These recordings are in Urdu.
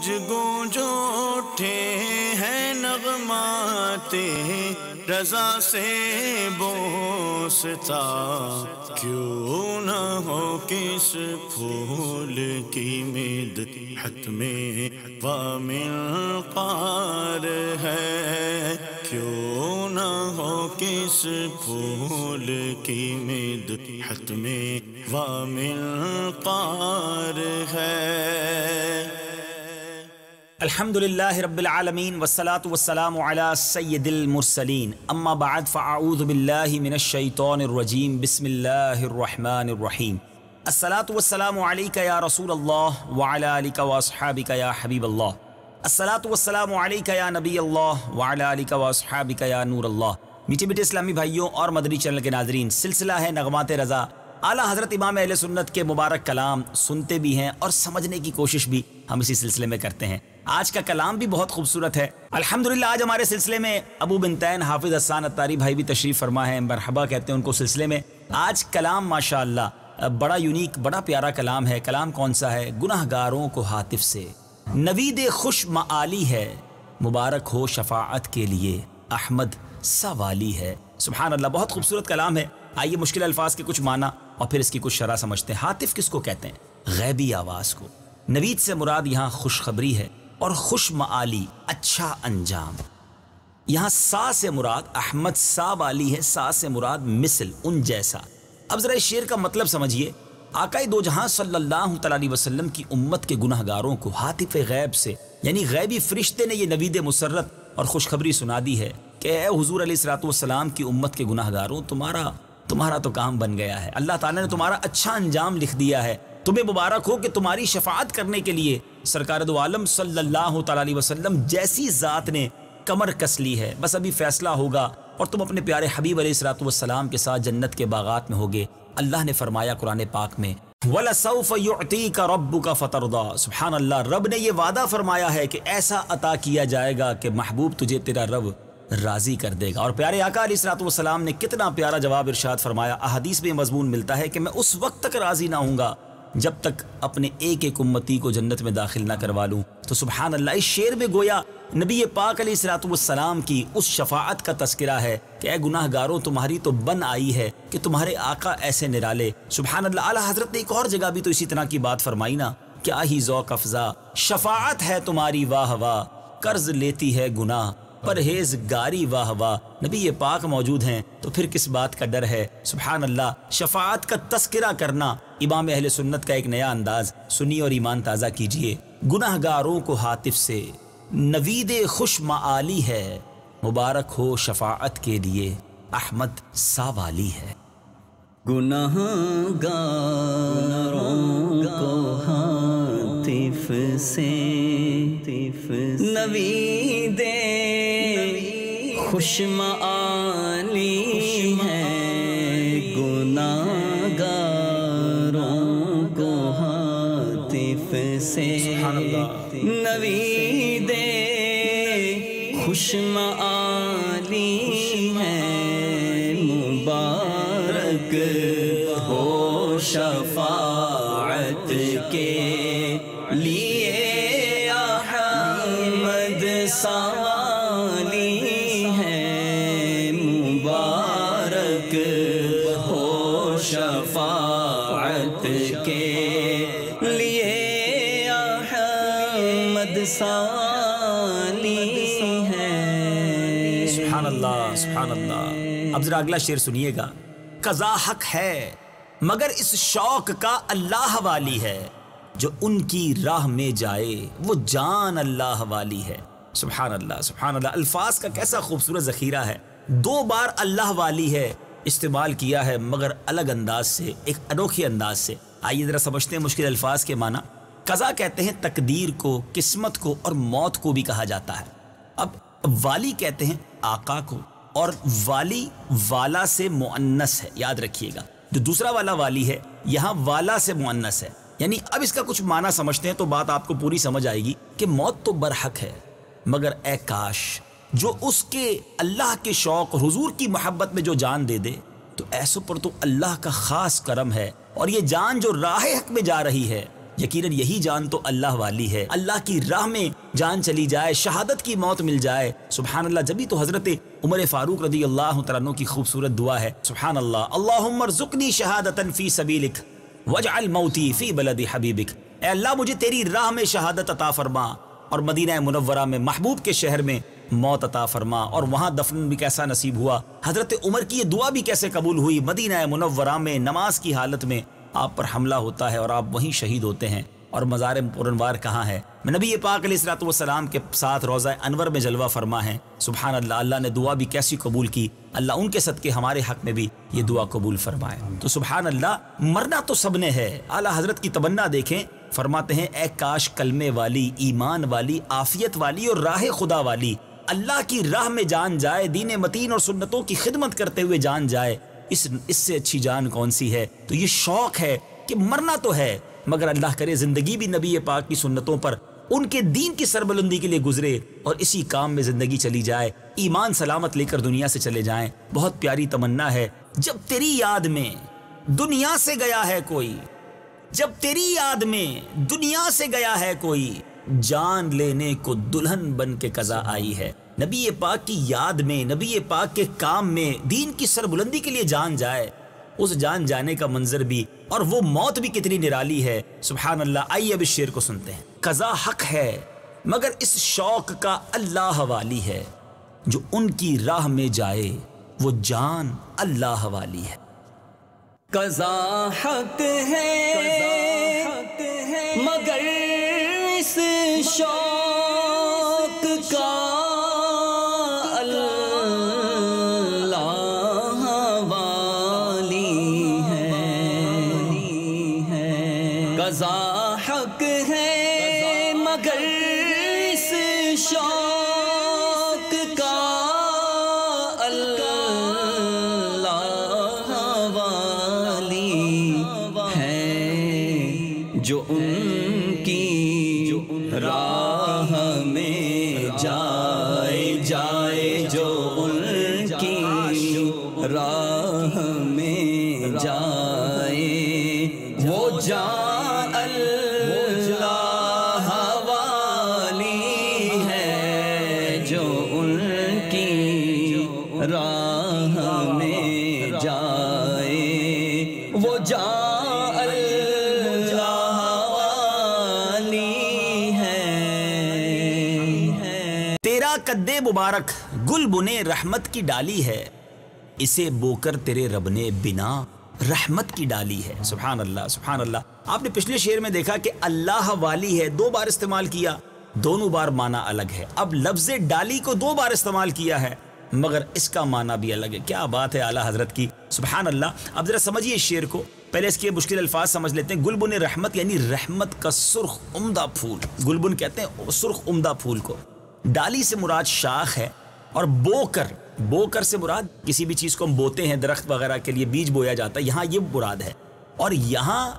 گونج گونج اٹھے ہیں نغمات رضا سے بوستا، کیوں نہ ہو کس پھول کی مدحت میں وامنقار ہے، کیوں نہ ہو کس پھول کی مدحت میں وامنقار ہے۔ الحمدللہ رب العالمین والصلاة والسلام علی سید المرسلین، اما بعد فاعوذ باللہ من الشیطان الرجیم، بسم اللہ الرحمن الرحیم۔ الصلاة والسلام علیک یا رسول اللہ وعلی آلک واصحابک یا حبیب اللہ، الصلاة والسلام علیک یا نبی اللہ وعلی آلک واصحابک یا نور اللہ۔ میٹھے میٹھے اسلامی بھائیوں اور مدنی چینل کے ناظرین، سلسلہ ہے نغمات رضا، اعلیٰ حضرت امام اہل سنت کے مبارک کلام سنتے بھی ہیں اور سمجھنے کی کوشش بھی ہم اسی سلسلے میں کرتے ہیں۔ آج کا کلام بھی بہت خوبصورت ہے الحمدللہ۔ آج ہمارے سلسلے میں ابو بنتین حافظ حسان عطاری بھائی بھی تشریف فرما ہے، مرحبا کہتے ہیں ان کو سلسلے میں۔ آج کلام ماشاءاللہ بڑا یونیک، بڑا پیارا کلام ہے۔ کلام کون سا ہے؟ گناہ گاروں کو ہاتف سے نوید خوش معالی ہے، مبارک ہو شفاعت کے لیے احمد سوالی ہے۔ سبحان اللہ، بہت خوبصورت کلام ہے۔ آئیے مشکل الفاظ کے کچھ معنی اور پھر اس کی کچھ شرح سمجھتے ہیں۔ ہاتف کس کو کہتے ہیں؟ غیبی آواز کو۔ نوید سے مراد یہاں خوشخبری ہے، اور خوش معالی اچھا انجام۔ یہاں سا سے مراد احمد سا والی ہے، سا سے مراد مثل، ان جیسا۔ اب ذرا اس شعر کا مطلب سمجھیے۔ آقا دو جہاں صلی اللہ تعالی علیہ وسلم کی امت کے گناہ گاروں کو ہاتف غیب سے، یعنی غیبی فرشتے نے یہ نوید مسرت اور خوشخبری سنا دی ہے کہ اے حضور علیہ الصلوۃ والسلام کی امت کے گناہ گاروں، تمہارا تو کام بن گیا ہے، اللہ تعالیٰ نے تمہارا اچھا انجام لکھ دیا ہے، تمہیں مبارک ہو کہ تمہاری شفاعت کرنے کے لیے سرکار دو عالم صلی اللہ تعالی علیہ وسلم جیسی ذات نے کمر کس لی ہے۔ بس ابھی فیصلہ ہوگا اور تم اپنے پیارے حبیب علیہ الصلوۃ والسلام کے ساتھ جنت کے باغات میں ہوگے۔ اللہ نے فرمایا قرآن پاک میں وَلَسَوْفَ يُعْطِيكَ رَبُّكَ فَتَرْضَىٰ، سبحان اللہ، رب نے یہ وعدہ فرمایا ہے کہ ایسا عطا کیا جائے گا کہ محبوب تجھے تیرا رب راضی کر دے گا۔ اور پیارے آقا علیہ الصلوۃ والسلام نے کتنا پیارا جواب ارشاد فرمایا۔ احادیث میں مضمون ملتا ہے کہ میں اس وقت تک راضی نہ ہوں گا جب تک اپنے ایک ایک امتی کو جنت میں داخل نہ کروا لوں۔ تو سبحان اللہ، اس شعر میں گویا نبی پاک علیہ الصلوۃ والسلام کی اس شفاعت کا تذکرہ ہے کہ اے گناہ گاروں، تمہاری تو بن آئی ہے کہ تمہارے آقا ایسے نرالے۔ سبحان اللہ، اعلیٰ حضرت نے ایک اور جگہ بھی تو اسی طرح کی بات فرمائی نا، کیا ہی ذوق افزا شفاعت ہے تمہاری واہ واہ، قرض لیتی ہے گناہ پرہیز گاری واہ واہ۔ نبی پاک موجود ہیں تو پھر کس بات کا ڈر ہے؟ سبحان اللہ، شفاعت کا تذکرہ کرنا امام اہل سنت کا ایک نیا انداز، سنی اور ایمان تازہ کیجئے۔ گناہ گاروں کو ہاتف سے نوید خوش معالی ہے، مبارک ہو شفاعت کے لیے احمد ساوالی ہے۔ گناہ گاروں کو ہاتف سے نوید خوش معالی ہے، گناہ گاروں کو ہاتف سے نوید خوش معالی ہے، مبارک ہو شفاعت کے لیے احمد سوالی ہے، مبارک ہو شفاعت کے لیے احمد سوالی ہے۔ سبحان اللہ، سبحان اللہ۔ اب ذرا اگلا شعر سنیے گا۔ قضا حق ہے مگر اس شوق کا اللہ والی ہے، جو ان کی راہ میں جائے وہ جان اللہ والی ہے۔ سبحان اللہ، سبحان اللہ، الفاظ کا کیسا خوبصورت ذخیرہ ہے۔ دو بار اللہ والی ہے استعمال کیا ہے، مگر الگ انداز سے، ایک انوکھے انداز سے۔ آئیے ذرا سمجھتے ہیں مشکل الفاظ کے معنی۔ قضا کہتے ہیں تقدیر کو، قسمت کو اور موت کو بھی کہا جاتا ہے۔ اب والی کہتے ہیں آقا کو، اور والی والا سے مؤنث ہے، یاد رکھیے گا۔ جو دوسرا والا والی ہے یہاں والا سے مؤنث ہے، یعنی اب اس کا کچھ معنی سمجھتے ہیں تو بات آپ کو پوری سمجھ آئے گی کہ موت تو برحق ہے، مگر اے کاش جو اس کے اللہ کے شوق حضور کی محبت میں جو جان دے دے، تو ایسوں پر تو اللہ کا خاص کرم ہے، اور یہ جان جو راہ حق میں جا رہی ہے یقیناً یہی جان تو اللہ والی ہے، اللہ کی راہ میں جان چلی جائے، شہادت کی موت مل جائے، سبحان اللہ، جبھی تو حضرت عمر فاروق رضی اللہ تعالیٰ عنہ کی خوبصورت دعا ہے، سبحان اللہ، اللہم ارزقنی شہادتا فی سبیلک واجعل موتی فی بلد حبیبک، اے اللہ مجھے تیری راہ میں شہادت عطا فرما اور مدینہ منورہ میں محبوب کے شہر میں موت عطا فرما، اور وہاں دفن بھی کیسا نصیب ہوا، حضرت عمر کی یہ دعا بھی کیسے قبول ہوئی، مدینہ منورہ میں نماز کی حالت میں آپ پر حملہ ہوتا ہے اور آپ وہیں شہید ہوتے ہیں، اور مزار پرانوار کہاں ہے؟ نبی پاک علیہ الصلوۃ والسلام کے ساتھ روضہ انور میں جلوہ فرما ہے، سبحان اللہ، اللہ نے دعا بھی کیسی قبول کی، اللہ ان کے صدقے ہمارے حق میں بھی یہ دعا قبول فرمائے۔ تو سبحان اللہ، مرنا تو سب نے ہے، اعلیٰ حضرت کی تمنا دیکھیں، فرماتے ہیں اے کاش کلمے والی، ایمان والی، عافیت والی اور راہ خدا والی اللہ کی راہ میں جان جائے، دین متین اور سنتوں کی خدمت کرتے ہوئے جان جائے، اس سے اچھی جان کون سی ہے؟ تو یہ شوق ہے کہ مرنا تو ہے، مگر اللہ کرے زندگی بھی نبی پاک کی سنتوں پر، ان کے دین کی سربلندی کے لیے گزرے اور اسی کام میں زندگی چلی جائے، ایمان سلامت لے کر دنیا سے چلے جائیں۔ بہت پیاری تمنا ہے، جب تیری یاد میں دنیا سے گیا ہے کوئی، جب تیری یاد میں دنیا سے گیا ہے کوئی، جان لینے کو دلہن بن کے قضا آئی ہے۔ نبی پاک کی یاد میں، نبی پاک کے کام میں، دین کی سربلندی کے لیے جان جائے، اس جان جانے کا منظر بھی اور وہ موت بھی کتنی نرالی ہے، سبحان اللہ۔ آئیے اب اس شعر کو سنتے ہیں۔ قضا حق ہے مگر اس شوق کا اللہ والی ہے، جو ان کی راہ میں جائے وہ جان اللہ والی ہے۔ قضا حق ہے مگر اس شوق کا اللہ والی ہے، قضا حق ہے مگر اس شوق کا اللہ جو ان کی راہ میں جائے جو ان کی راہ میں جائے وہ جان اللہ والی ہے، جو ان کی راہ میں جائے وہ جان قد مبارک گل بنے رحمت کی ڈالی ہے، اسے بو کر تیرے رب نے بنا رحمت کی ڈالی ہے، سبحان اللہ سبحان اللہ۔ آپ نے پچھلے شعر میں دیکھا کہ اللہ والی ہے 2 بار استعمال کیا، دونوں بار معنی الگ ہے۔ اب لفظ ڈالی کو 2 بار استعمال کیا ہے مگر اس کا معنی بھی الگ ہے۔ کیا بات ہے اعلیٰ حضرت کی، سبحان اللہ۔ اب ذرا سمجھیے اس شعر کو، پہلے اس کے مشکل الفاظ سمجھ لیتے ہیں۔ گلبن رحمت یعنی رحمت کا سرخ عمدہ پھول، گلبن کہتے ہیں سرخ عمدہ پھول کو۔ ڈالی سے مراد شاخ ہے، اور بو کر سے مراد کسی بھی چیز کو ہم بوتے ہیں، درخت وغیرہ کے لیے بیج بویا جاتا ہے، یہاں یہ مراد ہے۔ اور یہاں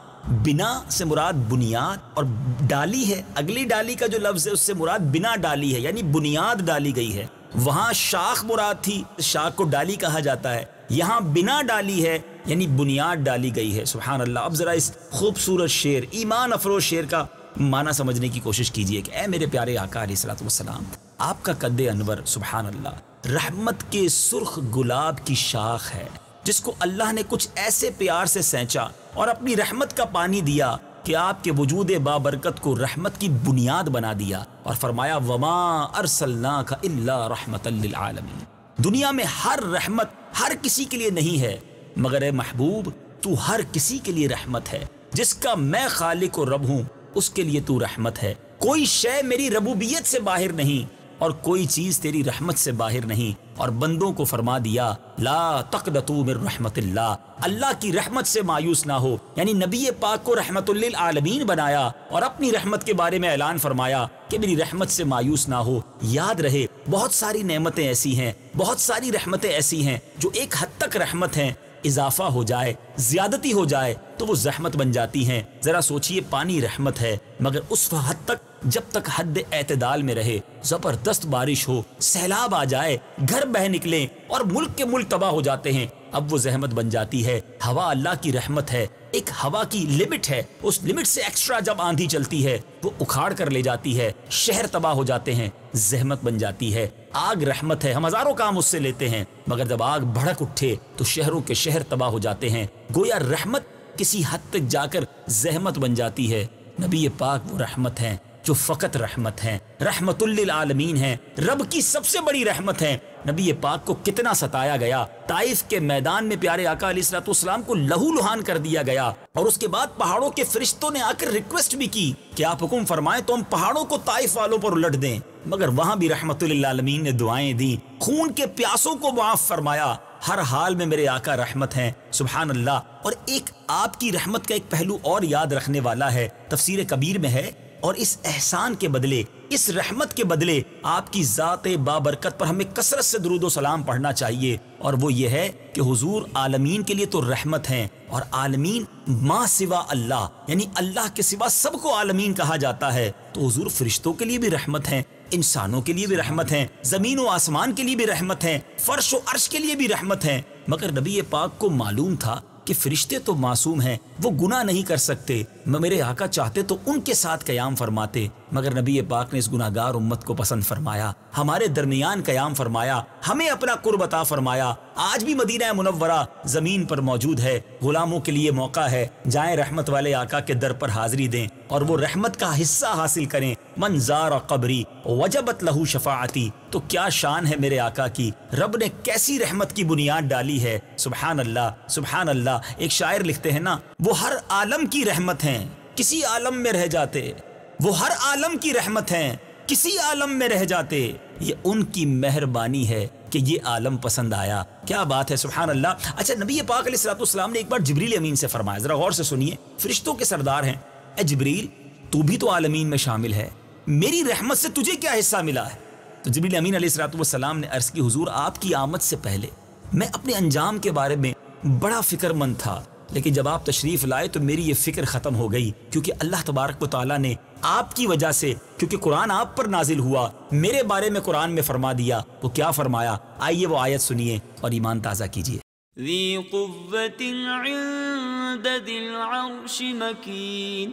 بنا سے مراد بنیاد، اور ڈالی ہے، اگلی ڈالی کا جو لفظ ہے اس سے مراد بنا ڈالی ہے، یعنی بنیاد ڈالی گئی ہے۔ وہاں شاخ مراد تھی، شاخ کو ڈالی کہا جاتا ہے، یہاں بنا ڈالی ہے یعنی بنیاد ڈالی گئی ہے، سبحان اللہ۔ اب ذرا اس خوبصورت شعر، ایمان افروز شعر کا معنی سمجھنے کی کوشش کیجئے کہ اے میرے پیارے آقا علیہ الصلوۃ والسلام، آپ کا قد انور سبحان اللہ رحمت کے سرخ گلاب کی شاخ ہے، جس کو اللہ نے کچھ ایسے پیار سے سینچا اور اپنی رحمت کا پانی دیا کہ آپ کے وجود بابرکت کو رحمت کی بنیاد بنا دیا، اور فرمایا وما ارسلناک الا رحمت للعالمین۔ دنیا میں ہر رحمت ہر کسی کے لیے نہیں ہے، مگر اے محبوب تو ہر کسی کے لیے رحمت ہے۔ جس کا میں خالق و رب ہوں اس کے لیے تو رحمت ہے۔ کوئی شے میری ربوبیت سے باہر نہیں اور کوئی چیز تیری رحمت سے باہر نہیں، اور بندوں کو فرما دیا لا تقنطوا من رحمت اللہ، اللہ کی رحمت سے مایوس نہ ہو، یعنی نبی پاک کو رحمت للعالمین بنایا اور اپنی رحمت کے بارے میں اعلان فرمایا کہ میری رحمت سے مایوس نہ ہو۔ یاد رہے بہت ساری نعمتیں ایسی ہیں، بہت ساری رحمتیں ایسی ہیں جو ایک حد تک رحمت ہیں، اضافہ ہو جائے، زیادتی ہو جائے تو وہ زحمت بن جاتی ہیں۔ ذرا سوچئے پانی رحمت ہے، مگر اس حد تک جب تک حد اعتدال میں رہے، زبردست بارش ہو، سیلاب آ جائے، گھر بہہ نکلیں اور ملک کے ملک تباہ ہو جاتے ہیں، اب وہ زحمت بن جاتی ہے۔ ہوا اللہ کی رحمت ہے ایک ہوا کی لمٹ ہے، اس لمٹ سے ایکسٹرا جب آندھی چلتی ہے وہ اکھاڑ کر لے جاتی ہے، شہر تباہ ہو جاتے ہیں، زحمت بن جاتی ہے۔ آگ رحمت ہے، ہم ہزاروں کام اس سے لیتے ہیں، مگر جب آگ بھڑک اٹھے تو شہروں کے شہر تباہ ہو جاتے ہیں۔ گویا رحمت کسی حد تک جا کر زحمت بن جاتی ہے۔ نبی پاک وہ رحمت ہیں جو فقط رحمت ہیں، رحمت للعالمین ہیں، رب کی سب سے بڑی رحمت ہیں۔ نبی پاک کو کتنا ستایا گیا، طائف کے میدان میں پیارے آقا علیہ الصلوۃ والسلام کو لہو لہان کر دیا گیا، اور اس کے بعد پہاڑوں کے فرشتوں نے آ کر ریکویسٹ بھی کی کہ آپ حکم فرمائیں تو ہم پہاڑوں کو طائف والوں پر الٹ دیں، مگر وہاں بھی رحمت للعالمین نے دعائیں دی، خون کے پیاسوں کو معاف فرمایا۔ ہر حال میں میرے آقا رحمت ہیں، سبحان اللہ۔ اور ایک آپ کی رحمت کا ایک پہلو اور یاد رکھنے والا ہے، تفسیر کبیر میں ہے، اور اس احسان کے بدلے، اس رحمت کے بدلے آپ کی ذات بابرکت پر ہمیں کثرت سے درود و سلام پڑھنا چاہیے، اور وہ یہ ہے کہ حضور عالمین کے لیے تو رحمت ہیں، اور عالمین ما سوا اللہ، یعنی اللہ کے سوا سب کو عالمین کہا جاتا ہے، تو حضور فرشتوں کے لیے بھی رحمت ہیں، انسانوں کے لیے بھی رحمت ہیں، زمین و آسمان کے لیے بھی رحمت ہیں، فرش و عرش کے لیے بھی رحمت ہیں۔ مگر نبی پاک کو معلوم تھا کہ فرشتے تو معصوم ہیں، وہ گناہ نہیں کر سکتے، میرے آقا چاہتے تو ان کے ساتھ قیام فرماتے، مگر نبی پاک نے اس گناہگار امت کو پسند فرمایا، ہمارے درمیان قیام فرمایا، ہمیں اپنا قرب عطا فرمایا۔ آج بھی مدینہ منورہ زمین پر موجود ہے، غلاموں کے لیے موقع ہے، جائیں رحمت والے آقا کے در پر حاضری دیں اور وہ رحمت کا حصہ حاصل کریں۔ من زار قبری وجبت لہو شفاعتی، تو کیا شان ہے میرے آقا کی، رب نے کیسی رحمت کی بنیاد ڈالی ہے، سبحان اللہ سبحان اللہ۔ ایک شاعر لکھتے ہیں نا، وہ ہر عالم کی رحمت ہیں کسی عالم میں رہ جاتے، وہ ہر عالم کی رحمت ہیں کسی عالم میں رہ جاتے، یہ ان کی مہربانی ہے کہ یہ عالم پسند آیا۔ کیا بات ہے، سبحان اللہ۔ اچھا، نبی پاک علیہ الصلوۃ والسلام نے ایک بار جبریل امین سے فرمایا، ذرا غور سے سنیے، فرشتوں کے سردار ہیں، اے جبریل تو بھی تو عالمین میں شامل ہے، میری رحمت سے تجھے کیا حصہ ملا ہے؟ تو جبریل امین علیہ الصلوۃ والسلام نے عرض کی، حضور آپ کی آمد سے پہلے میں اپنے انجام کے بارے میں بڑا فکر مند تھا، لیکن جب آپ تشریف لائے تو میری یہ فکر ختم ہو گئی، کیونکہ اللہ تبارک و تعالیٰ نے آپ کی وجہ سے، کیونکہ قرآن آپ پر نازل ہوا، میرے بارے میں قرآن میں فرما دیا۔ وہ کیا فرمایا؟ آئیے وہ آیت سنیے اور ایمان تازہ کیجیے۔ ذی قوت عند ذی العرش مکین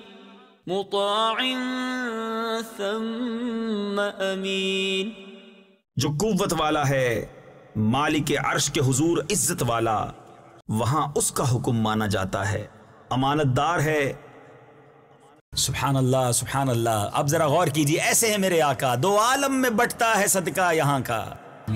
مطاع ثم امین، جو قوت والا ہے، مالک عرش کے حضور عزت والا، وہاں اس کا حکم مانا جاتا ہے، امانت دار ہے۔ سبحان اللہ سبحان اللہ۔ اب ذرا غور کیجیے، ایسے ہے میرے آقا، دو عالم میں بٹتا ہے صدقہ یہاں کا،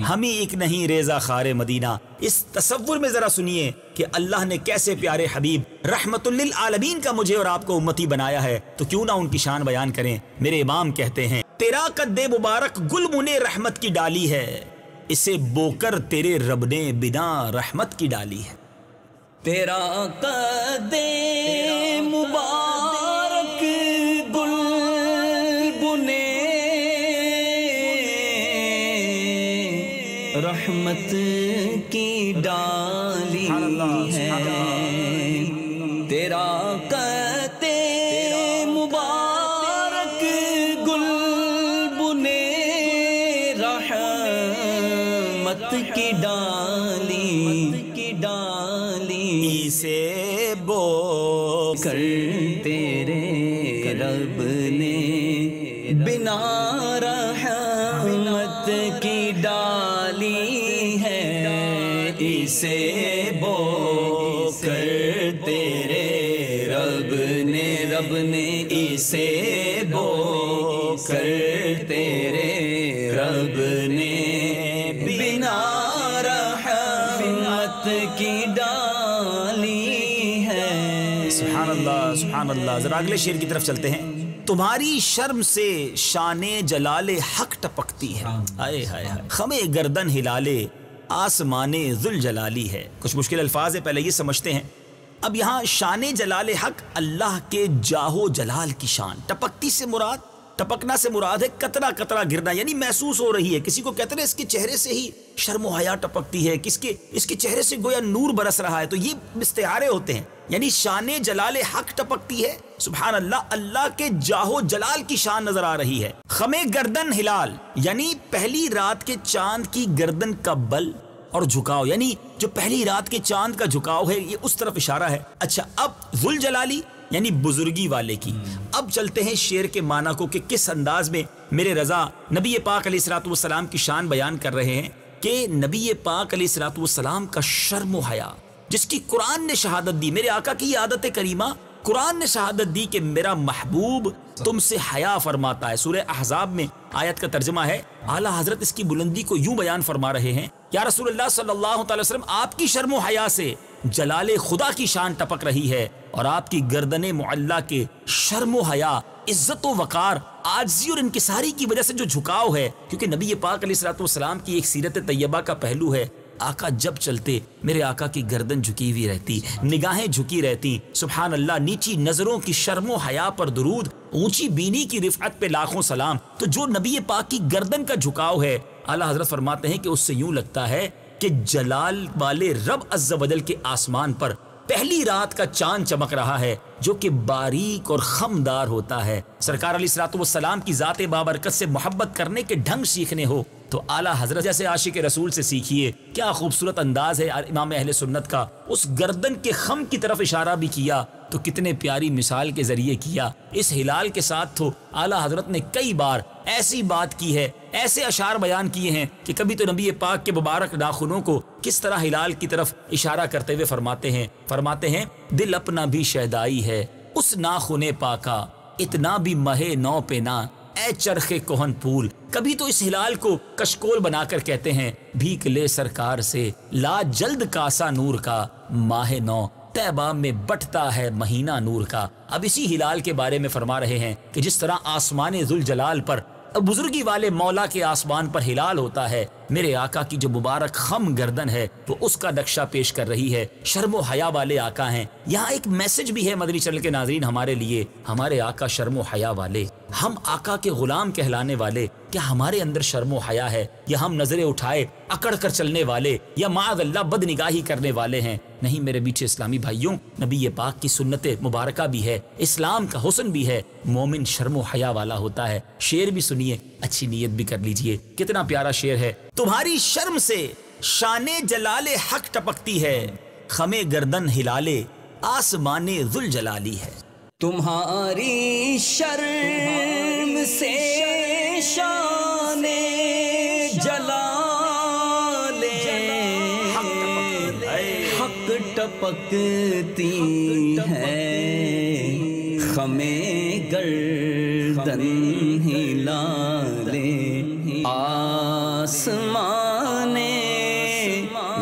ہم ہی ایک نہیں ریزہ خار مدینہ۔ اس تصور میں ذرا سنیے کہ اللہ نے کیسے پیارے حبیب رحمت للعالمین کا مجھے اور آپ کو امتی بنایا ہے، تو کیوں نہ ان کی شان بیان کریں۔ میرے امام کہتے ہیں، تیرا قد مبارک گل منے رحمت کی ڈالی ہے، اسے بو کر تیرے رب نے بنا رحمت کی ڈالی ہے۔ تیرا قد مبارک گل بنے رحمت کی ڈالی ہے، تیرا قد مبارک گل بنے رحمت کی ڈالی اسے بو کر تیرے رب نے بنا رحمت کی ڈالی ہے، اسے بو کر تیرے رب نے اسے بو کر تیرے رب نے بنا رحمت کی ڈالی ہے۔ سبحان اللہ سبحان اللہ۔ ذرا اگلے شعر کی طرف چلتے ہیں۔ تمہاری شرم سے شان جلال حق ٹپکتی ہے، ہائے ہائے ہائے، خم گردن ہلالے آسمان ذوالجلالی ہے۔ کچھ مشکل الفاظ ہے، پہلے یہ سمجھتے ہیں۔ اب یہاں شان جلال حق، اللہ کے جاہو جلال کی شان، ٹپکتی سے مراد، ٹپکنا سے مراد ہے قطرہ قطرہ گرنا، یعنی محسوس ہو رہی ہے۔ کسی کو کہتے ہیں اس کے چہرے سے ہی شرم و حیا ٹپکتی ہے، اس کے چہرے سے گویا نور برس رہا ہے، تو یہ استعارے ہوتے ہیں، یعنی شان جلال حق ٹپکتی ہے۔ سبحان اللہ، اللہ کے جاہو جلال کی شان نظر آ رہی ہے۔ خم گردن ہلال، یعنی پہلی رات کے چاند کی گردن کا بل اور جھکاؤ، یعنی جو پہلی رات کے چاند کا جھکاؤ ہے یہ اس طرف اشارہ ہے۔ اچھا اب ذوالجلالی یعنی بزرگی والے کی۔ اب چلتے ہیں شعر کے معنی کو کہ کس انداز میں میرے رضا نبی پاک علیہ الصلوۃ والسلام کی شان بیان کر رہے ہیں کہ نبی پاک علیہ الصلوۃ والسلام کا شرم و حیا، جس کی قرآن نے شہادت دی، میرے آقا کی یہ عادت کریمہ قرآن نے شہادت دی کہ میرا محبوب تم سے حیا فرماتا ہے۔ سورہ احزاب میں آیت کا ترجمہ ہے، اعلیٰ حضرت اس کی بلندی کو یوں بیان فرما رہے ہیں، یا رسول اللہ صلی اللہ تعالی وسلم آپ کی شرم و حیا سے جلال خدا کی شان ٹپک رہی ہے، اور آپ کی گردن معلّہ کے شرم و حیا، عزت و وقار، عاجزی اور انکساری کی وجہ سے جو جھکاؤ ہے، کیونکہ نبی پاک علیہ الصلوۃ والسلام کی ایک سیرت طیبہ کا پہلو ہے، آقا جب چلتے میرے آقا کی گردن جھکی ہوئی رہتی، نگاہیں جھکی رہتی، سبحان اللہ، نیچی نظروں کی شرم و حیا پر درود، اونچی بینی کی رفعت پہ لاکھوں سلام۔ تو جو نبی پاک کی گردن کا جھکاؤ ہے، اعلیٰ حضرت فرماتے ہیں کہ اس سے یوں لگتا ہے کہ جلال والے رب عز و جل کے آسمان پر پہلی رات کا چاند چمک رہا ہے، جو کہ باریک اور خمدار ہوتا ہے۔ سرکار علیہ الصلوۃ والسلام کی ذات بابرکت سے محبت کرنے کے ڈھنگ سیکھنے ہو تو اعلیٰ حضرت جیسے عاشق رسول سے سیکھیے۔ کیا خوبصورت انداز ہے امام اہل سنت کا، اس گردن کے خم کی طرف اشارہ بھی کیا تو کتنے پیاری مثال کے ذریعے کیا۔ اس ہلال کے ساتھ تو اعلیٰ حضرت نے کئی بار ایسی بات کی ہے، ایسے اشعار بیان کیے ہیں کہ کبھی تو نبی پاک کے مبارک ناخنوں کو کس طرح ہلال کی طرف اشارہ کرتے ہوئے فرماتے ہیں دل اپنا بھی شیدائی ہے اس ناخن پاکا، اتنا بھی مہے نو پہ نہ اے چرخ کوہن پھول۔ کبھی تو اس ہلال کو کشکول بنا کر کہتے ہیں بھیک لے سرکار سے لا جلد کاسا نور کا، ماہ نو طیبہ میں بٹتا ہے مہینہ نور کا۔ اب اسی ہلال کے بارے میں فرما رہے ہیں کہ جس طرح آسمان ذوالجلال پر بزرگی والے مولا کے آسمان پر ہلال ہوتا ہے، میرے آقا کی جو مبارک خم گردن ہے وہ اس کا نقشہ پیش کر رہی ہے۔ شرم و حیا والے آقا ہیں۔ یہاں ایک میسج بھی ہے مدنی چینل کے ناظرین ہمارے لیے، ہمارے آقا شرم و حیا والے، ہم آقا کے غلام کہلانے والے، کیا ہمارے اندر شرم و حیا ہے، یا ہم نظریں اٹھائے اکڑ کر چلنے والے، یا معاذ اللہ بد نگاہی کرنے والے ہیں؟ نہیں میرے میٹھے اسلامی بھائیوں، نبی پاک کی سنت مبارکہ بھی ہے، اسلام کا حسن بھی ہے، مومن شرم و حیا والا ہوتا ہے۔ شعر بھی سنیے، اچھی نیت بھی کر لیجئے، کتنا پیارا شعر ہے۔ تمہاری شرم سے شان جلال حق ٹپکتی ہے، خم گردن ہلالے آسمان ذوالجلالی ہے۔ تمہاری شرم سے شان جلال حق ٹپکتی ہے، خم گردن ہلالے آسمان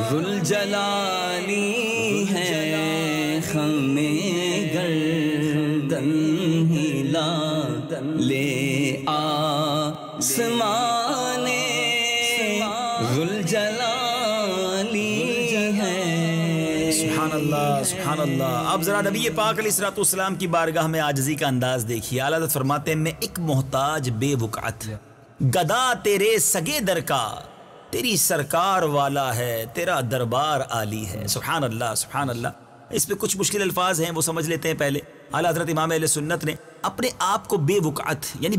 ذوالجلالی ہے، خم گردن ہلالے آسمان ذوالجلالی ہے۔ سبحان اللہ سبحان اللہ۔ اب ذرا نبی پاک علیہ الصلوۃ والسلام کی بارگاہ میں عاجزی کا انداز دیکھیے۔ اعلیٰ حضرت فرماتے ہیں میں ایک محتاج بے وقعت، گدا تیرے سگے در کا، تیری سرکار والا ہے تیرا دربار عالی ہے۔ سبحان اللہ سبحان اللہ۔ اس پہ کچھ مشکل الفاظ ہیں، وہ سمجھ لیتے ہیں پہلے۔ اعلیٰ حضرت امام اہل سنت نے اپنے آپ کو بے وقعت یعنی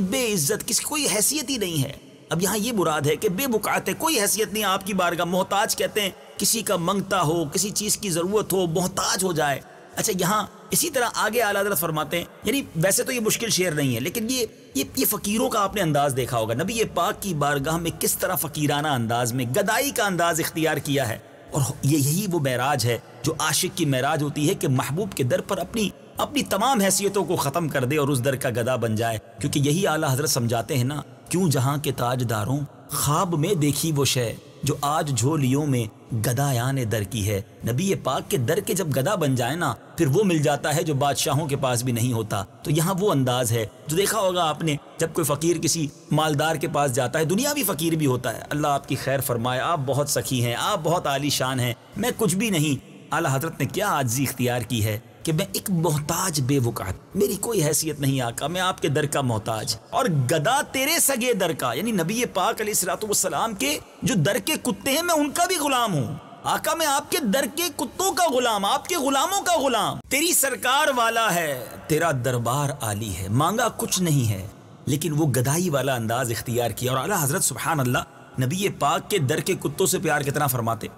بے عزت، کسی کوئی حیثیت ہی نہیں ہے۔ اب یہاں یہ مراد ہے کہ بے وقعت ہے، کوئی حیثیت نہیں آپ کی بارگاہ۔ محتاج کہتے ہیں کسی کا منگتا ہو، کسی چیز کی ضرورت ہو، محتاج ہو جائے۔ اچھا یہاں اسی طرح آگے اعلیٰ حضرت فرماتے ہیں، یعنی ویسے تو یہ مشکل شعر نہیں ہے، لیکن یہ فقیروں کا آپ نے انداز دیکھا ہوگا، نبی پاک کی بارگاہ میں کس طرح فقیرانہ انداز میں گدائی کا انداز اختیار کیا ہے۔ اور یہی وہ معراج ہے جو عاشق کی معراج ہوتی ہے کہ محبوب کے در پر اپنی تمام حیثیتوں کو ختم کر دے اور اس در کا گدا بن جائے۔ کیونکہ یہی اعلیٰ حضرت سمجھاتے ہیں نا، کیوں جہاں کے تاجداروں خواب میں دیکھی وہ شے جو آج جھولیوں میں گدایان در کی ہے۔ نبی پاک کے در کے جب گدا بن جائے نا، پھر وہ مل جاتا ہے جو بادشاہوں کے پاس بھی نہیں ہوتا۔ تو یہاں وہ انداز ہے جو دیکھا ہوگا آپ نے، جب کوئی فقیر کسی مالدار کے پاس جاتا ہے، دنیاوی فقیر بھی ہوتا ہے، اللہ آپ کی خیر فرمائے، آپ بہت سخی ہیں، آپ بہت عالی شان ہیں، میں کچھ بھی نہیں۔ اعلیٰ حضرت نے کیا عاجزی اختیار کی ہے کہ میں ایک محتاج بے وقعت، میری کوئی حیثیت نہیں آقا، میں آپ کے در کا محتاج، اور گدا تیرے سگے در کا، یعنی نبی پاک علیہ الصلوۃ والسلام کے جو در کے کتے ہیں میں ان کا بھی غلام ہوں۔ آقا میں آپ کے در کے کتوں کا غلام، آپ کے غلاموں کا غلام۔ تیری سرکار والا ہے تیرا دربار عالی ہے، مانگا کچھ نہیں ہے، لیکن وہ گدائی والا انداز اختیار کیا۔ اور اعلیٰ حضرت سبحان اللہ نبی پاک کے در کے کتوں سے پیار کتنا فرماتے.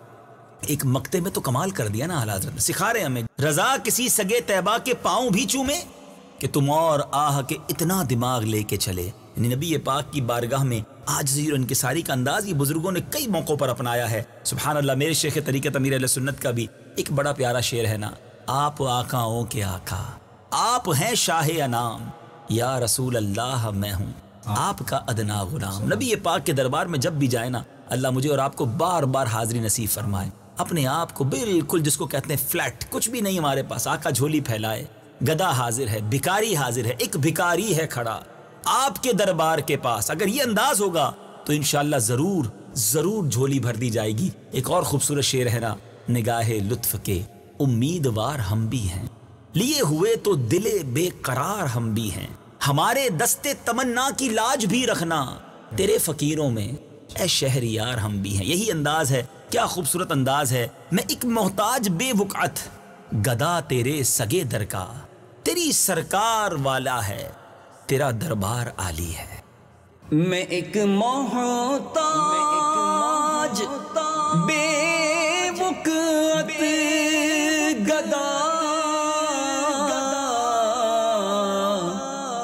ایک مقطع میں تو کمال کر دیا نا اعلیٰ حضرت نے. سکھا رہے ہمیں رضا کسی سگے طیبہ کے پاؤں بھی چومے کہ تم اور آہ کے اتنا دماغ لے کے چلے. یعنی نبی پاک کی بارگاہ میں عاجزی اور انکساری کا انداز یہ بزرگوں نے کئی موقعوں پر اپنایا ہے. سبحان اللہ. میرے شیخ طریقت امیر اہل سنت کا بھی ایک بڑا پیارا شعر ہے نا. آپ آقاؤں کے آقا، آپ ہیں شاہ انام، یا رسول اللہ میں ہوں آپ کا ادنا غلام. نبی پاک کے دربار میں جب بھی جائے نا، اللہ مجھے اور آپ کو بار بار حاضری نصیب فرمائے. اپنے آپ کو بالکل جس کو کہتے ہیں فلیٹ، کچھ بھی نہیں ہمارے پاس، آقا جھولی پھیلائے. گدا حاضر ہے، بھکاری حاضر ہے، ایک بھکاری ہے کھڑا آپ کے دربار کے پاس. اگر یہ انداز ہوگا تو انشاءاللہ ضرور جھولی بھر دی جائے گی. ایک اور خوبصورت شعر ہے نا. نگاہ لطف کے امیدوار ہم بھی ہیں، لیے ہوئے تو دل بے قرار ہم بھی ہیں. ہمارے دستے تمنا کی لاج بھی رکھنا، تیرے فقیروں میں اے شہریار ہم بھی ہیں. یہی انداز ہے. کیا خوبصورت انداز ہے. میں ایک محتاج بے وقعت، گدا تیرے سگے در کا، تیری سرکار والا ہے، تیرا دربار عالی ہے. میں ایک محتاج بے وقعت گدا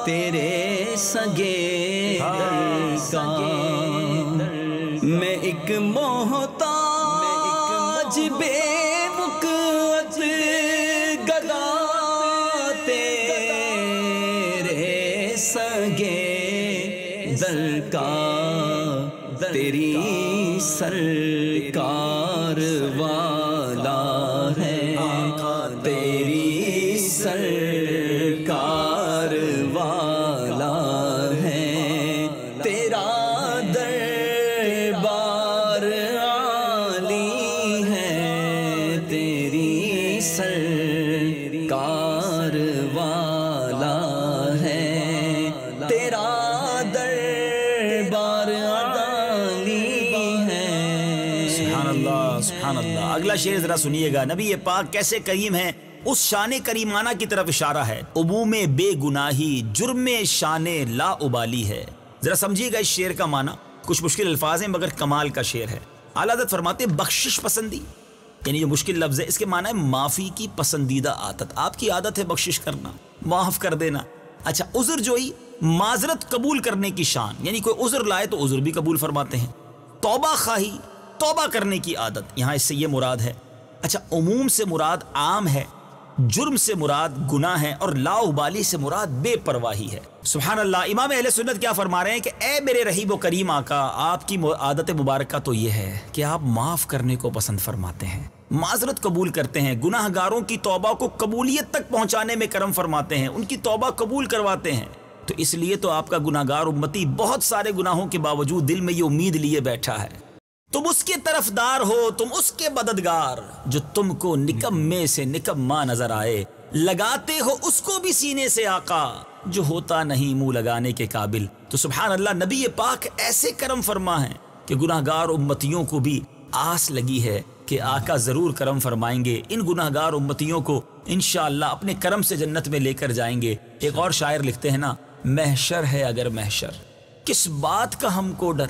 تیرے سگے در کا. میں ایک محتاج بے وقعت گدا تیرے سگے در کا. تیری سرکار والا ہے، تیری سرکار والا ہے، تیرا دربار عالی ہے، تیری سرکار والا ہے، تیرا دربار عالی ہے. سبحان اللہ سبحان اللہ. اگلا شعر ذرا سنیے گا. نبی پاک کیسے کریم ہیں، اس شان کریمانہ کی طرف اشارہ ہے. عموم بے گناہی جرم شان لا ابالی ہے. ذرا سمجھیے گا اس شعر کا معنی. کچھ مشکل الفاظ ہیں مگر کمال کا شعر ہے. اعلیٰ حضرت فرماتے ہیں بخشش پسندی، یعنی جو مشکل لفظ ہے اس کے معنی ہے معافی کی پسندیدہ عادت. آپ کی عادت ہے بخشش کرنا، معاف کر دینا. اچھا، عذر جوئی، معذرت قبول کرنے کی شان، یعنی کوئی عذر لائے تو عذر بھی قبول فرماتے ہیں. توبہ خواہی، توبہ کرنے کی عادت، یہاں اس سے یہ مراد ہے. اچھا، عموم سے مراد عام ہے، جرم سے مراد گناہ ہے، اور لا ابالی سے مراد بے پرواہی ہے. سبحان اللہ. امام اہل سنت کیا فرما رہے ہیں کہ اے میرے رحیم و کریم آقا، آپ کی عادت مبارکہ تو یہ ہے کہ آپ معاف کرنے کو پسند فرماتے ہیں، معذرت قبول کرتے ہیں، گناہ گاروں کی توبہ کو قبولیت تک پہنچانے میں کرم فرماتے ہیں، ان کی توبہ قبول کرواتے ہیں. تو اس لیے تو آپ کا گناہ گار امتی بہت سارے گناہوں کے باوجود دل میں یہ امید لیے بیٹھا ہے. تم اس کے طرفدار ہو، تم اس کے مددگار، جو تم کو نکمے سے نکما نظر آئے، لگاتے ہو اس کو بھی سینے سے آقا، جو ہوتا نہیں منہ لگانے کے قابل. تو سبحان اللہ، نبی پاک ایسے کرم فرما ہیں کہ گناہ گار امتیوں کو بھی آس لگی ہے کہ آقا ضرور کرم فرمائیں گے، ان گناہ گار امتیوں کو انشاءاللہ اپنے کرم سے جنت میں لے کر جائیں گے. ایک اور شاعر لکھتے ہیں نا، محشر ہے اگر محشر، کس بات کا ہم کو ڈر،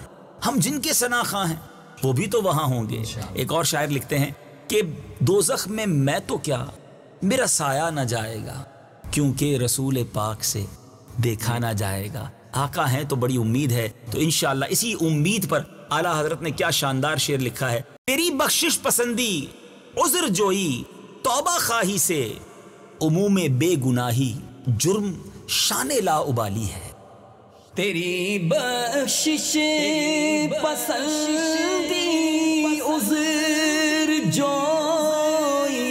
ہم جن کے ثناخواں ہیں وہ بھی تو وہاں ہوں گے. ایک اور شاعر لکھتے ہیں کہ دوزخ میں تو کیا، میرا سایہ نہ جائے گا، کیونکہ رسول پاک سے دیکھا نہ جائے گا. آقا ہیں تو بڑی امید ہے. تو انشاءاللہ اسی امید پر اعلیٰ حضرت نے کیا شاندار شعر لکھا ہے. تیری بخشش پسندی، عذر جوئی، توبہ خواہی سے، عموم بے گناہی جرم شان لا ابالی ہے. تیری بخشش پسندی، عذر جوئی،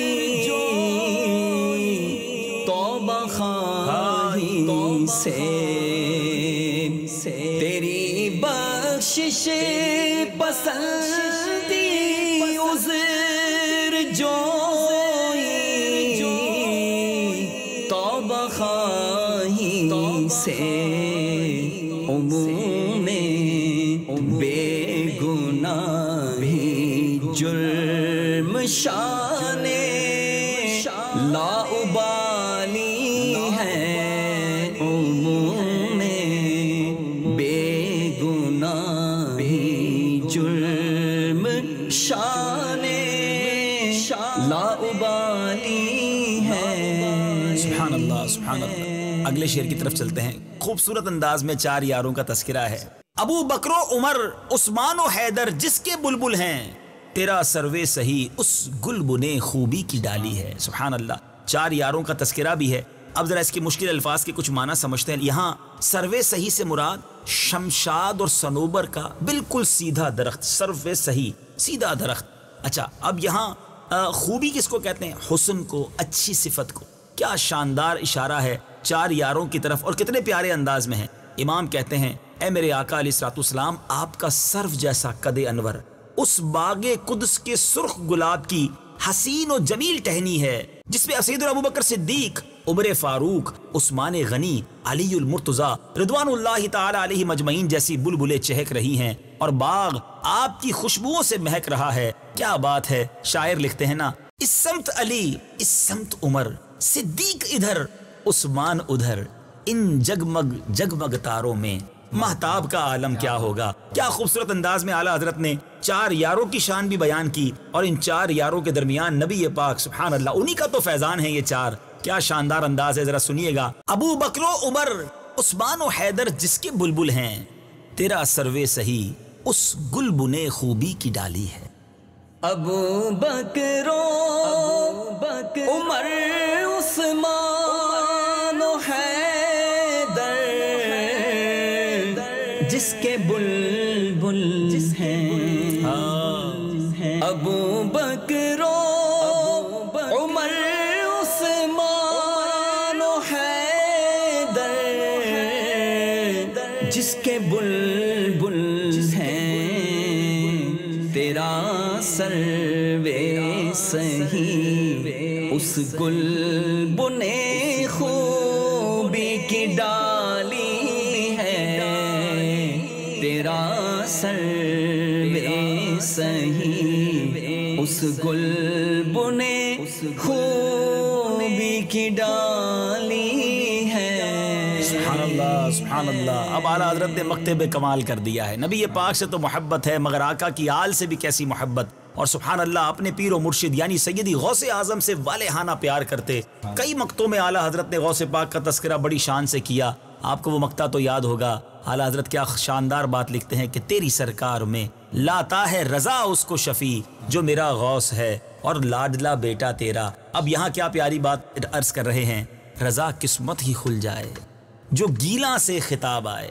توبہ خواہی سے، تیری بخشش پسندی، عذر جوئی، توبہ خواہی سے، عموم بے گناہی جرم شان لا ابالی ہے، عموم بے گناہی اگلے شعر کی طرف چلتے ہیں. خوبصورت انداز میں 4 یاروں کا تذکرہ ہے. ابو بکر و عمر عثمان و حیدر جس کے بلبل ہیں، تیرا سروے سہی اس گل بنے خوبی کی ڈالی ہے. سبحان اللہ. 4 یاروں کا تذکرہ بھی ہے. اب ذرا اس کے مشکل الفاظ کے کچھ معنی سمجھتے ہیں. یہاں سروے سہی سے مراد شمشاد اور صنوبر کا بالکل سیدھا درخت، سروے سہی سیدھا درخت. اچھا، اب یہاں خوبی کس کو کہتے ہیں؟ حسن کو، اچھی صفت کو. کیا شاندار اشارہ ہے 4 یاروں کی طرف، اور کتنے پیارے انداز میں ہیں. امام کہتے ہیں اے میرے آقا علیہ الصلوۃ والسلام، آپ کا سرف جیسا قد انور اس باغ قدس کے سرخ گلاب کی حسین و جمیل ٹہنی ہے جس میں سیدنا ابو بکر صدیق، عمر فاروق، عثمان غنی، علی المرتضیٰ رضوان اللہ تعالی علیہ مجمعین جیسی بلبلیں چہک رہی ہیں، اور باغ آپ کی خوشبوؤں سے مہک رہا ہے. کیا بات ہے. شاعر لکھتے ہیں نا، اس سمت علی، اس سمت عمر، صدیق ادھر، عثمان ادھر، ان جگمگ جگمگ تاروں میں مہتاب کا عالم کیا ہوگا. کیا خوبصورت انداز میں اعلیٰ حضرت نے 4 یاروں کی شان بھی بیان کی، اور ان 4 یاروں کے درمیان نبی پاک سبحان اللہ، انہی کا تو فیضان ہے یہ 4. کیا شاندار انداز ہے، ذرا سنیے گا. ابو بکر و عمر عثمان و حیدر جس کے بلبل ہیں، تیرا سروے سہی اس گل بنے خوبی کی ڈالی ہے. ابو بکر عمر عثمان و حیدر جس کے بلبل ہیں. ابو بکر عمر عثمان و حیدر جس کے بلبل ہیں، تیرا سروے سہی اس گل بنے خوبی کی ڈالی ہے. تیرا سروے سہی اس گل بنے خوبی کی ڈالی ہے. سبحان اللہ، سبحان اللہ. اب اعلیٰ حضرت نے مکتب کمال کر دیا ہے. نبی پاک سے تو محبت ہے، مگر آقا کی آل سے بھی کیسی محبت. اور سبحان اللہ، اپنے پیر و مرشد یعنی سیدی غوث اعظم سے والہانہ پیار کرتے. کئی مقتوں میں اعلیٰ حضرت نے غوث پاک کا تذکرہ بڑی شان سے کیا. آپ کو وہ مقطع تو یاد ہوگا. اعلیٰ حضرت کیا شاندار بات لکھتے ہیں کہ تیری سرکار میں لاتا ہے رضا اس کو شفیع جو میرا غوث ہے اور لاڈلا بیٹا تیرا. اب یہاں کیا پیاری بات عرض کر رہے ہیں. رضا قسمت ہی کھل جائے جو گیلاں سے خطاب آئے.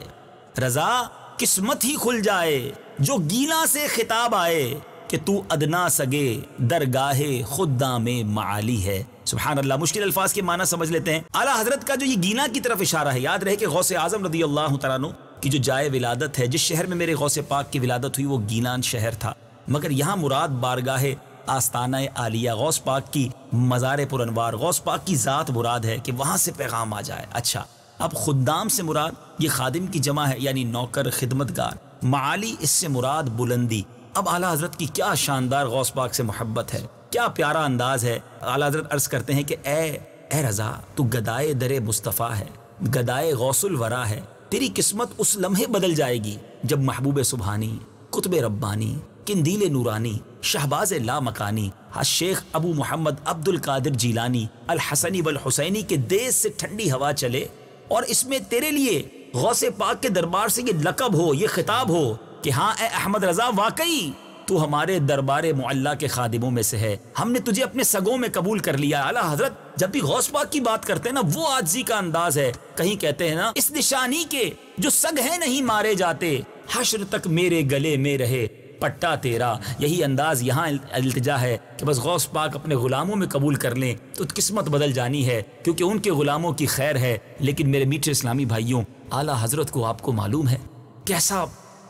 رضا قسمت ہی کھل جائے جو گیلاں سے خطاب آئے کہ تو ادنا سگے درگاہ خدام معالی ہے. سبحان اللہ. مشکل الفاظ کے معنی سمجھ لیتے ہیں. اعلیٰ حضرت کا جو یہ گیلاں کی طرف اشارہ ہے، یاد رہے کہ غوث اعظم رضی اللہ تعالیٰ عنہ کی جو جائے ولادت ہے، جس شہر میں میرے غوث پاک کی ولادت ہوئی وہ گیلان شہر تھا، مگر یہاں مراد بارگاہ آستانہ عالیہ، غوث پاک کی مزار پر انوار، غوث پاک کی ذات مراد ہے کہ وہاں سے پیغام آ جائے. اچھا، اب خدام سے مراد یہ خادم کی جمع ہے یعنی نوکر، خدمتگار. معالی اس سے مراد بلندی. اب اعلیٰ حضرت کی کیا شاندار غوث پاک سے محبت ہے، کیا پیارا انداز ہے. اعلیٰ حضرت عرض کرتے ہیں کہ اے رضا، تو گدائے در مصطفیٰ ہے، گدائے غوث الورا ہے. تیری قسمت اس لمحے بدل جائے گی جب محبوب سبحانی، قطب ربانی، قندیل نورانی، شہباز لا مکانی، شیخ ابو محمد عبد القادر جیلانی الحسنی والحسینی کے دیس سے ٹھنڈی ہوا چلے، اور اس میں تیرے لیے غوث پاک کے دربار سے یہ لقب ہو، یہ خطاب ہو کہ ہاں اے احمد رضا، واقعی تو ہمارے دربار معلیٰ کے خادموں میں سے ہے، ہم نے تجھے اپنے سگوں میں قبول کر لیا. اعلیٰ حضرت جب بھی غوث پاک کی بات کرتے ہیں نا، وہ عاجزی کا انداز ہے. کہیں کہتے ہیں نا، اس نشانی کے جو سگ ہیں نہیں مارے جاتے، حشر تک میرے گلے میں رہے پٹا تیرا. یہی انداز یہاں التجا ہے کہ بس غوث پاک اپنے غلاموں میں قبول کر لیں تو قسمت بدل جانی ہے، کیونکہ ان کے غلاموں کی خیر ہے. لیکن میرے میٹھے اسلامی بھائیوں، اعلیٰ حضرت کو آپ کو معلوم ہے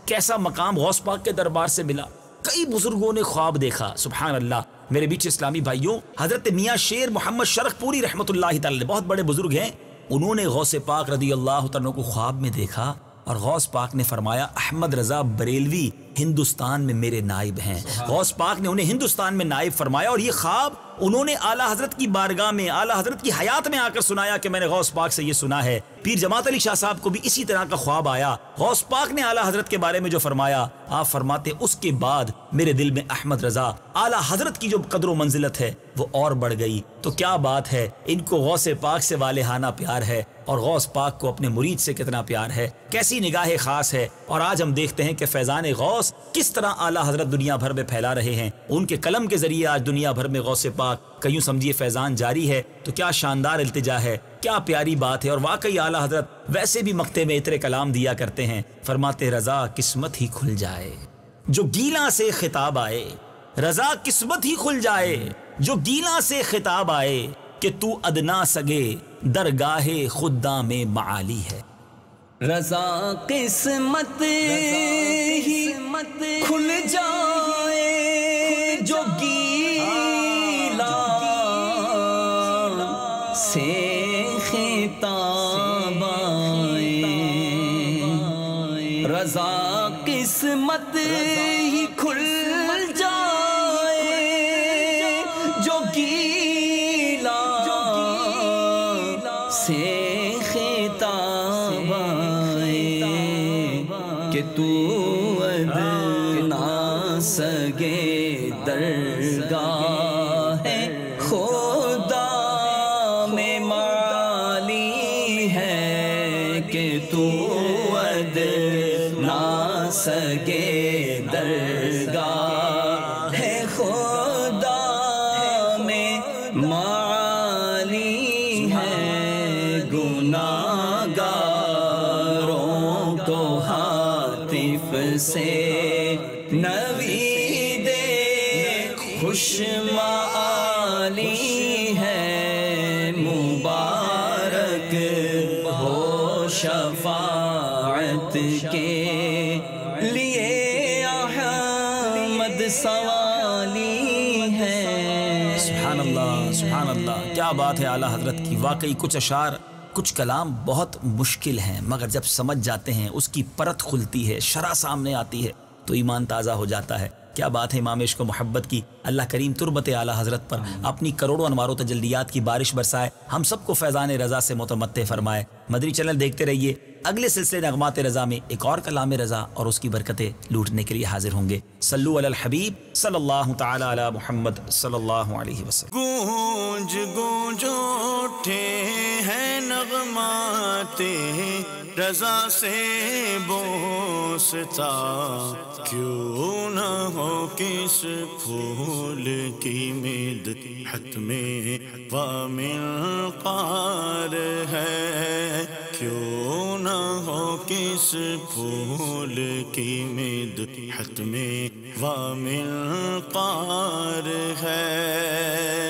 کیسا مقام غوث پاک کے دربار سے ملا. کئی بزرگوں نے خواب دیکھا. سبحان اللہ. میرے بیچ اسلامی بھائیوں، حضرت میاں شیر محمد شرق پوری رحمت اللہ تعالی، بہت بڑے بزرگ ہیں، انہوں نے غوث پاک رضی اللہ تعالیٰ کو خواب میں دیکھا، اور غوث پاک نے فرمایا احمد رضا بریلوی ہندوستان میں میرے نائب ہیں. غوث پاک نے انہیں ہندوستان میں نائب فرمایا، اور یہ خواب انہوں نے اعلیٰ حضرت کی بارگاہ میں اعلیٰ حضرت کی حیات میں آ کر سنایا کہ میں نے غوث پاک سے یہ سنا ہے۔ پیر جماعت علی شاہ صاحب کو بھی اسی طرح کا خواب آیا، غوث پاک نے اعلیٰ حضرت کے بارے میں جو فرمایا، آپ فرماتے اس کے بعد میرے دل میں احمد رضا اعلیٰ حضرت کی جو قدر و منزلت ہے وہ اور بڑھ گئی۔ تو کیا بات ہے، ان کو غوث پاک سے والہانہ پیار ہے، اور غوث پاک کو اپنے مرید سے کتنا پیار ہے، کیسی نگاہ خاص ہے۔ اور آج ہم دیکھتے ہیں کہ فیضان غوث کس طرح اعلیٰ حضرت دنیا بھر میں پھیلا رہے ہیں، ان کے قلم کے ذریعے آج دنیا بھر میں غوث پاک کا یوں سمجھیے فیضان جاری ہے۔ تو کیا شاندار التجا ہے، کیا پیاری بات ہے۔ اور واقعی اعلیٰ حضرت ویسے بھی مقطع میں اتنے کلام دیا کرتے ہیں، فرماتے رضا قسمت ہی کھل جائے جو گیلاں سے خطاب آئے، رضا قسمت ہی کھل جائے جو گیلاں سے خطاب آئے، کہ تو ادنا سگے درگاہ خدا میں معالی ہے۔ رضا قسمت ہی کھل جائے جو گیلا سے خطاب آئے، رضا قسمت ہی کھل جائے جو گیلا سے خطاب آئے، کہ تو ادنا سگے درگاہ خدا میں معالی ہے، کہ تو ادنا سگے درگاہ خدا میں معالی ہے، گناہ گاروں کو ہاتف سے نوید خوش معالی ہے، مبارک ہو شفاعت کے لیے احمد سوالی ہے۔ سبحان اللہ، سبحان اللہ، کیا بات ہے اعلیٰ حضرت کی۔ واقعی کچھ اشعار، کچھ کلام بہت مشکل ہیں، مگر جب سمجھ جاتے ہیں، اس کی پرت کھلتی ہے، شرح سامنے آتی ہے، تو ایمان تازہ ہو جاتا ہے۔ کیا بات ہے امام عشق و محبت کی۔ اللہ کریم تربت اعلیٰ حضرت پر اپنی کروڑوں انوار و تجلیات کی بارش برسائے، ہم سب کو فیضان رضا سے متمتع فرمائے۔ مدری چینل دیکھتے رہیے، اگلے سلسلے نغمات رضا میں ایک اور کلام رضا اور اس کی برکتیں لوٹنے کے لیے حاضر ہوں گے۔ صلو علی الحبیب صلی اللہ تعالی علی محمد صلی اللہ علیہ وسلم۔ گونج گونج اٹھے ہیں نغمات رضا سے بوستا، کیوں نہ ہو کس پھول کی مدحت میں وامل قار ہے، کیوں نہ ہو کس پھول کی مدحت میں وامل قار ہے۔